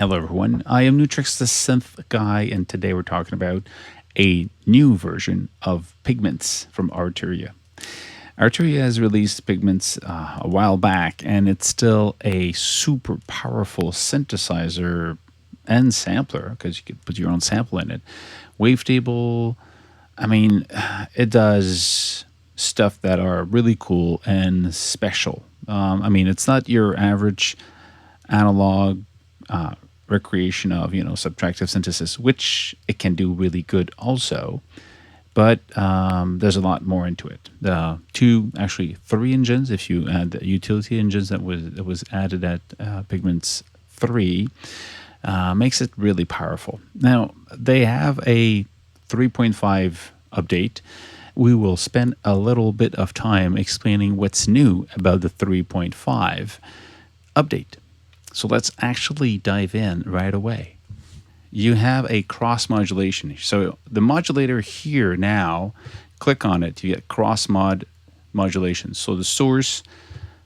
Hello everyone, I am Nu-Trix, the synth guy, and today we're talking about a new version of Pigments from Arturia. Arturia has released Pigments a while back, and it's still a super powerful synthesizer and sampler, because you could put your own sample in it. Wavetable, I mean, it does stuff that are really cool and special. I mean, it's not your average analog recreation of, subtractive synthesis, which it can do really good also, but there's a lot more into it. Actually three engines, if you add the utility engines that was added at Pigments 3, makes it really powerful. Now, they have a 3.5 update. We will spend a little bit of time explaining what's new about the 3.5 update. So let's actually dive in right away. You have a cross-modulation. So the modulator here now, click on it, you get cross-modulation. So the source,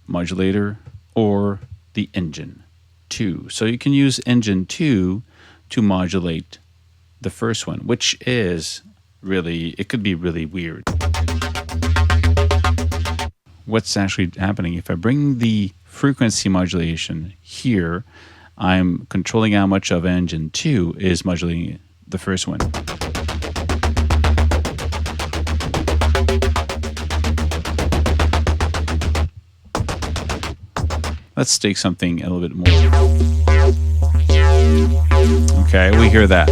modulator, or the engine 2. So you can use engine 2 to modulate the first one, which is really, it could be really weird. What's actually happening, if I bring the frequency modulation here, I'm controlling how much of engine 2 is modulating the first one. Let's take something a little bit more. Okay, we hear that.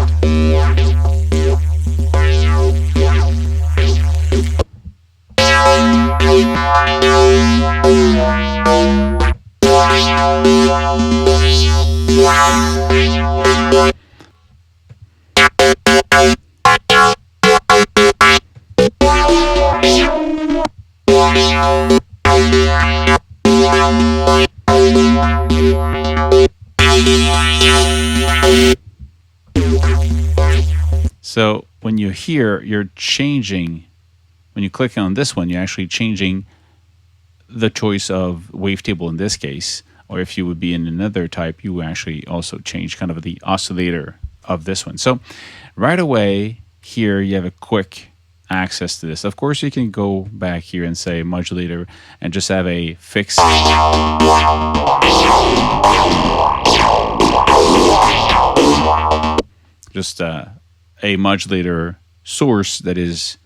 So when you hear, you're changing, when you click on this one, you're actually changing the choice of wavetable in this case, or if you would be in another type, you actually also change kind of the oscillator of this one. So right away here, you have a quick access to this. Of course, you can go back here and say modulator and just have a fixed. Just a modulator source that is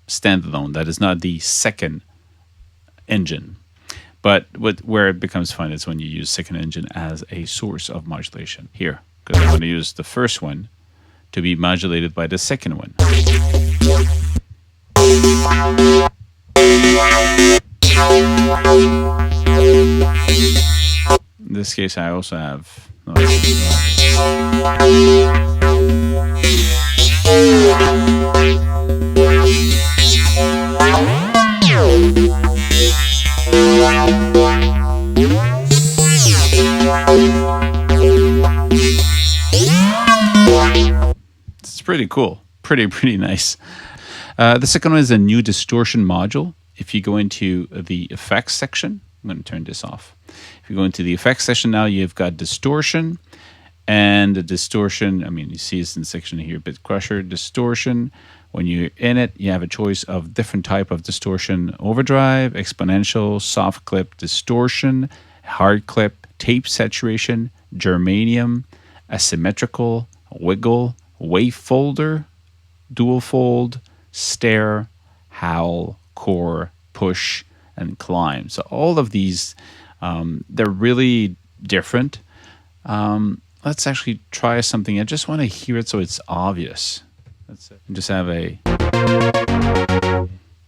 standalone, that is not the second engine. But where it becomes fun is when you use second engine as a source of modulation. Here, because I'm going to use the first one to be modulated by the second one. In this case, I also have it's pretty cool, pretty nice. The second one is a new distortion module. If you go into the effects section, I'm going to turn this off. If you go into the effects section now, you've got distortion. And the distortion, I mean, you see it's in the section here, bit crusher, distortion. When you're in it, you have a choice of different type of distortion: overdrive, exponential, soft clip, distortion, hard clip, tape saturation, germanium, asymmetrical, wiggle, wave folder, dual fold, stare, howl, core, push, and climb. So all of these, they're really different. Let's actually try something. I just want to hear it so it's obvious. Let's just have a,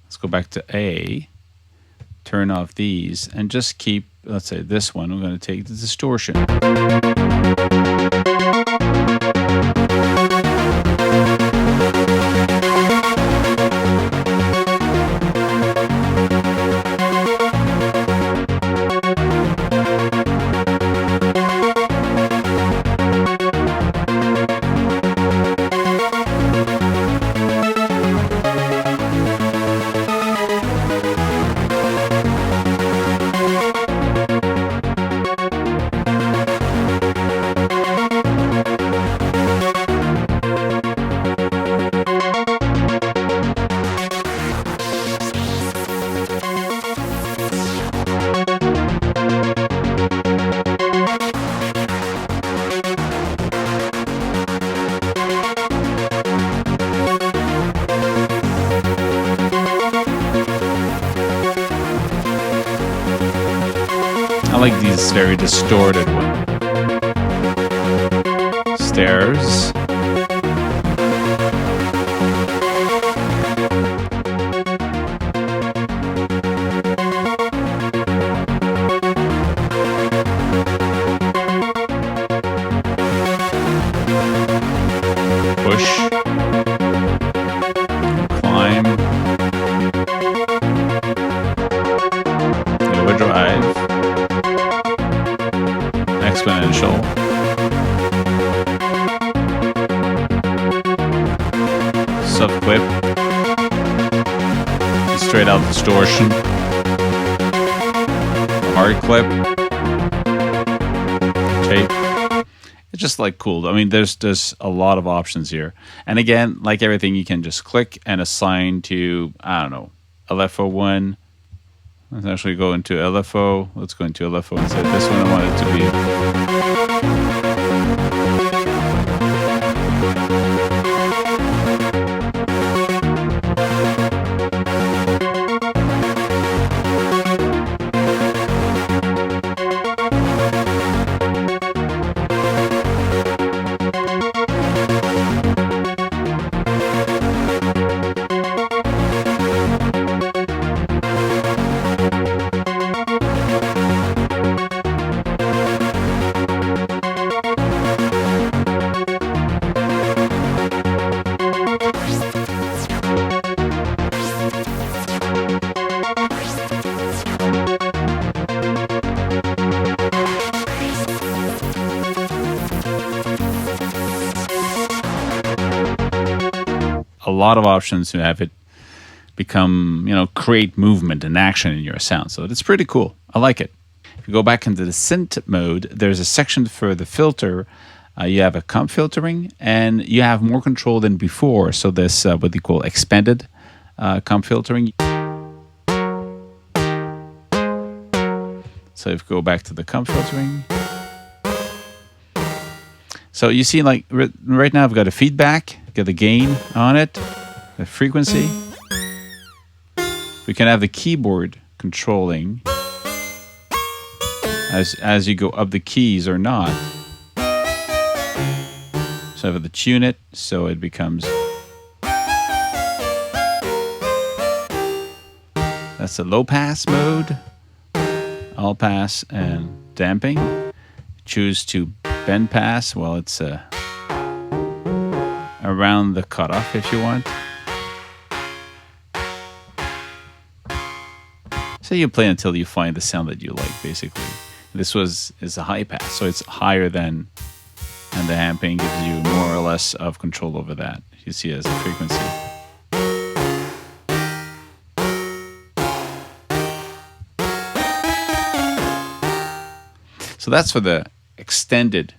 let's go back to A, turn off these, and just keep, let's say this one, we're going to take the distortion. I like these very distorted ones. Stairs. Push. Climb. Overdrive. Exponential. Sub-clip. Straight out distortion. Hard clip. Tape. It's just like cool. I mean, there's a lot of options here. And again, like everything, you can just click and assign to, I don't know, LFO1. Let's actually go into LFO. Let's go into LFO and say this one I want it to be. A lot of options to have it become, create movement and action in your sound. So it's pretty cool. I like it. If you go back into the synth mode, there's a section for the filter. You have a comp filtering, and you have more control than before. So this what they call expanded comp filtering. So if you go back to the comp filtering. So you see, like right now I've got a feedback, got the gain on it, the frequency. We can have the keyboard controlling as you go up the keys or not. So I have to tune it so it becomes. That's the low pass mode, all pass and damping. Choose to bend pass. Well, it's around the cutoff if you want. So you play until you find the sound that you like, basically. This is a high pass, so it's higher than, and the damping gives you more or less of control over that. You see it as a frequency. So that's for the extended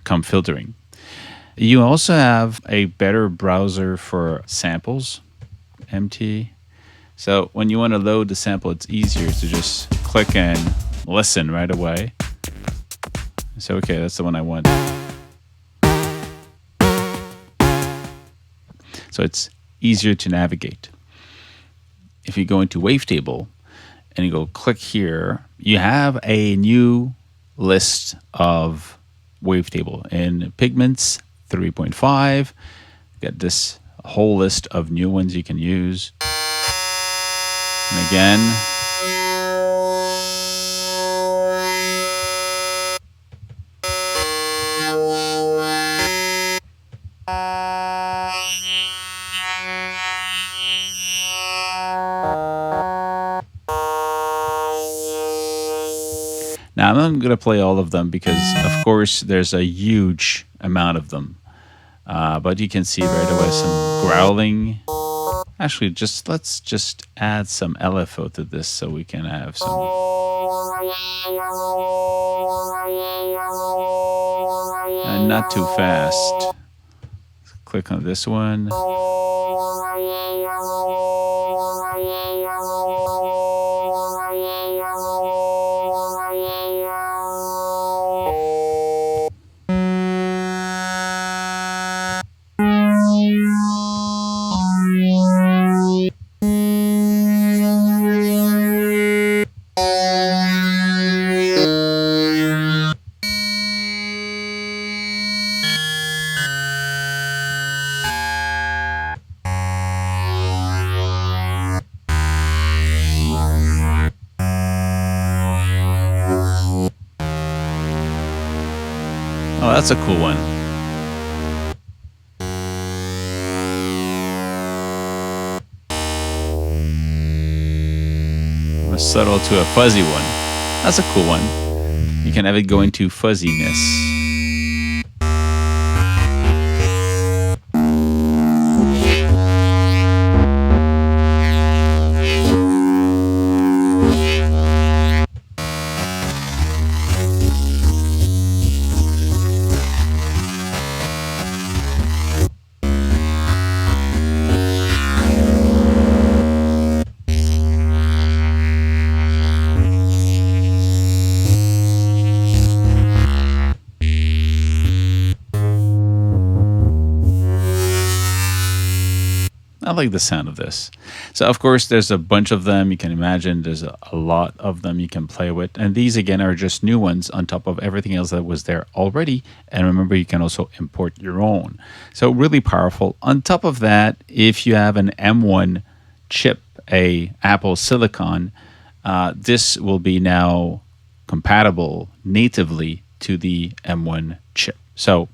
comp filtering. You also have a better browser for samples, MT. So when you want to load the sample, it's easier to just click and listen right away. So, okay, that's the one I want. So it's easier to navigate. If you go into wavetable and you go click here, you have a new list of wavetable in Pigments 3.5. Got this whole list of new ones you can use. And again, now I'm not going to play all of them because, of course, there's a huge amount of them. But you can see right away some growling. Actually, let's just add some LFO to this so we can have some. And not too fast. Click on this one. That's a cool one. A subtle to a fuzzy one. That's a cool one. You can have it go into fuzziness. I like the sound of this. So of course there's a bunch of them. You can imagine there's a lot of them you can play with. And these again are just new ones on top of everything else that was there already. And remember, you can also import your own. So really powerful. On top of that, if you have an M1 chip, a Apple Silicon, this will be now compatible natively to the M1 chip. So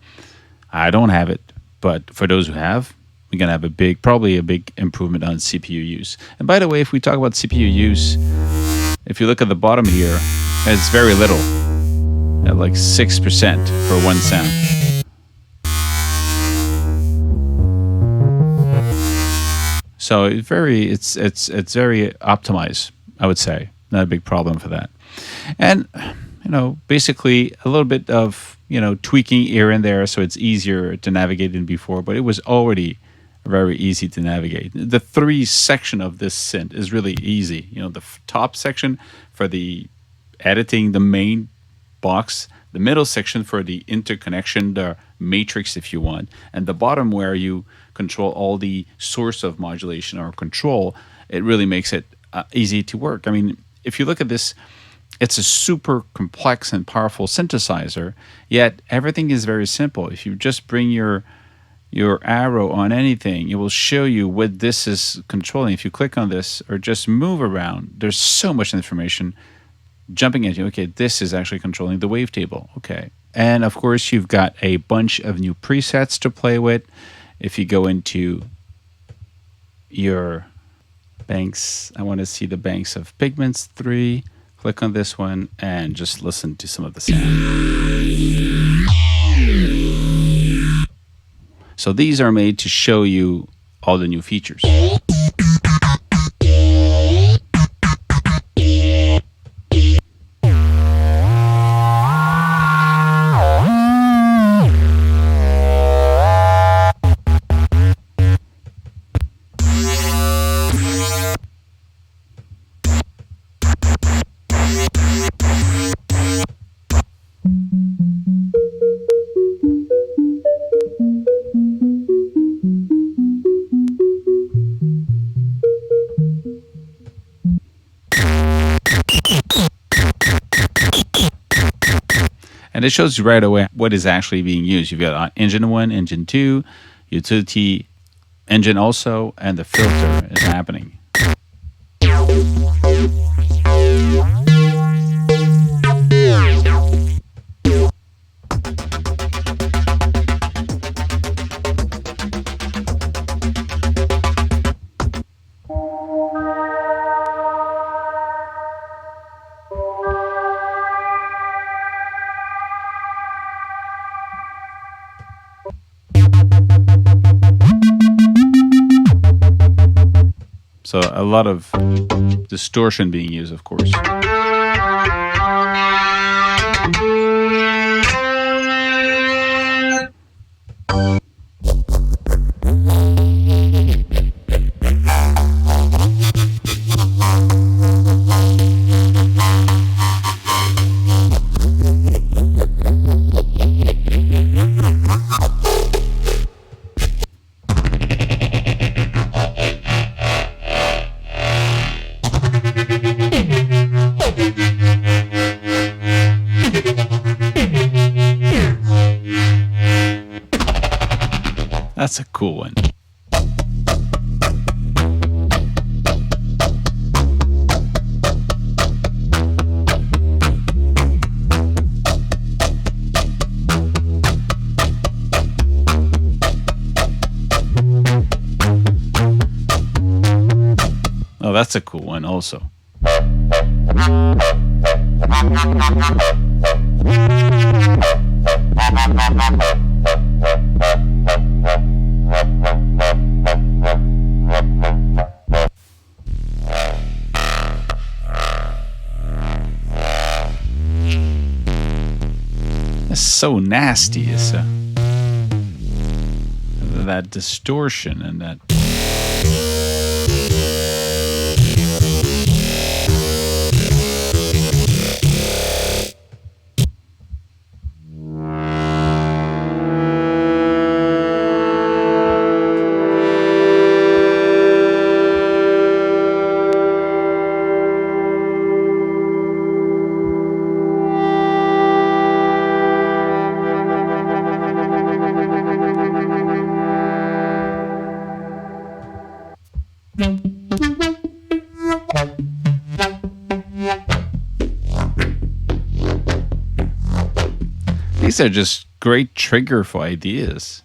I don't have it, but for those who have, we're going to have probably a big improvement on CPU use. And by the way, if we talk about CPU use, if you look at the bottom here, it's very little, at like 6% for one sound. So it's very optimized, I would say. Not a big problem for that. And basically a little bit of tweaking here and there, so it's easier to navigate than before. But it was already very easy to navigate. The 3 section of this synth is really easy. The top section for the editing, the main box, the middle section for the interconnection, the matrix if you want, and the bottom where you control all the source of modulation or control. It really makes it easy to work. I mean, if you look at this, it's a super complex and powerful synthesizer, yet everything is very simple. If you just bring your arrow on anything, it will show you what this is controlling. If you click on this or just move around, there's so much information jumping at you. Okay, this is actually controlling the wavetable. Okay. And of course, you've got a bunch of new presets to play with. If you go into your banks, I want to see the banks of Pigments 3. Click on this one and just listen to some of the sound. So these are made to show you all the new features. And it shows you right away what is actually being used. You've got engine 1, engine 2, utility engine also, and the filter is happening. So a lot of distortion being used, of course. That's a cool one. that's a cool one also. It's so nasty. It's that distortion and that. These are just great trigger for ideas.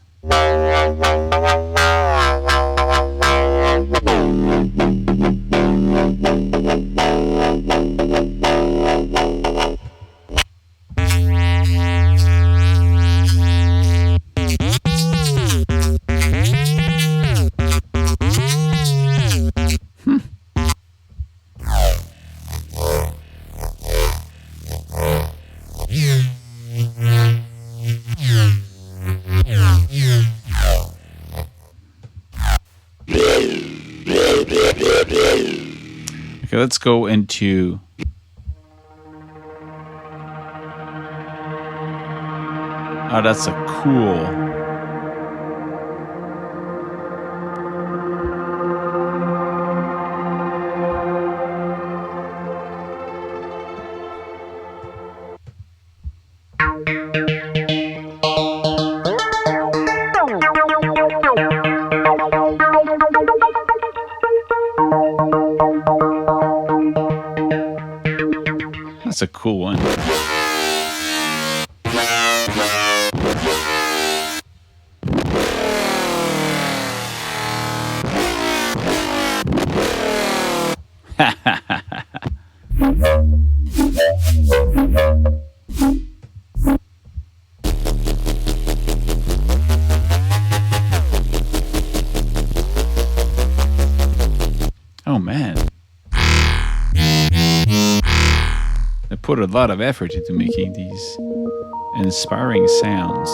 Okay, let's go into oh, that's a cool. That's a cool one. Oh man. They put a lot of effort into making these inspiring sounds.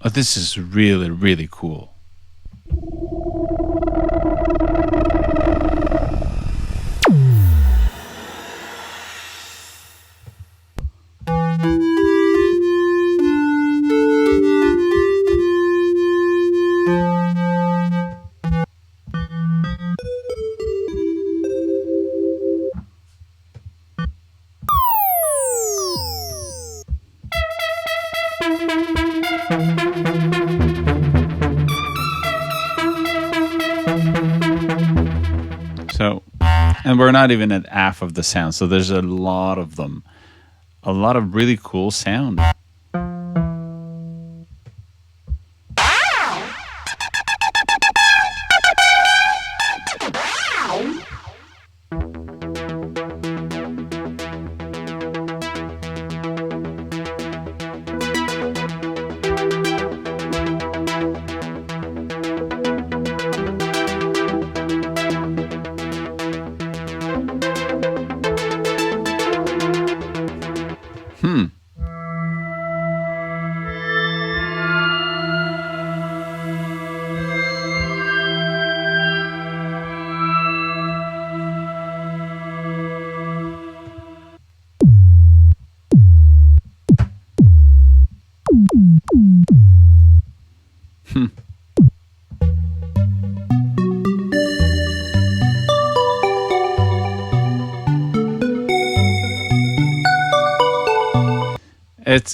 Oh, this is really, really cool. And we're not even at half of the sound, so there's a lot of them. A lot of really cool sound.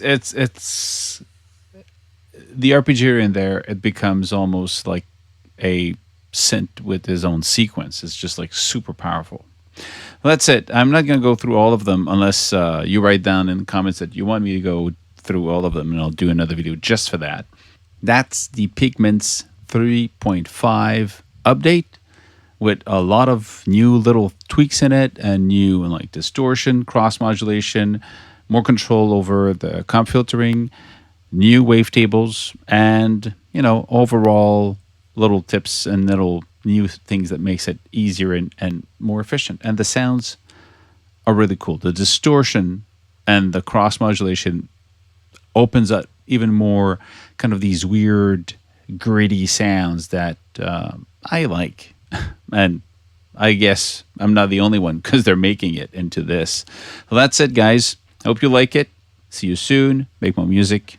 It's the arpeggiator in there. It becomes almost like a synth with his own sequence. It's just like super powerful. Well, that's it. I'm not going to go through all of them unless you write down in the comments that you want me to go through all of them, and I'll do another video just for that. That's the Pigments 3.5 update with a lot of new little tweaks in it, and new like distortion, cross-modulation, more control over the comp filtering, new wavetables, and overall little tips and little new things that makes it easier and more efficient. And the sounds are really cool. The distortion and the cross-modulation opens up even more kind of these weird, gritty sounds that I like. And I guess I'm not the only one because they're making it into this. Well, that's it, guys. I hope you like it. See you soon. Make more music.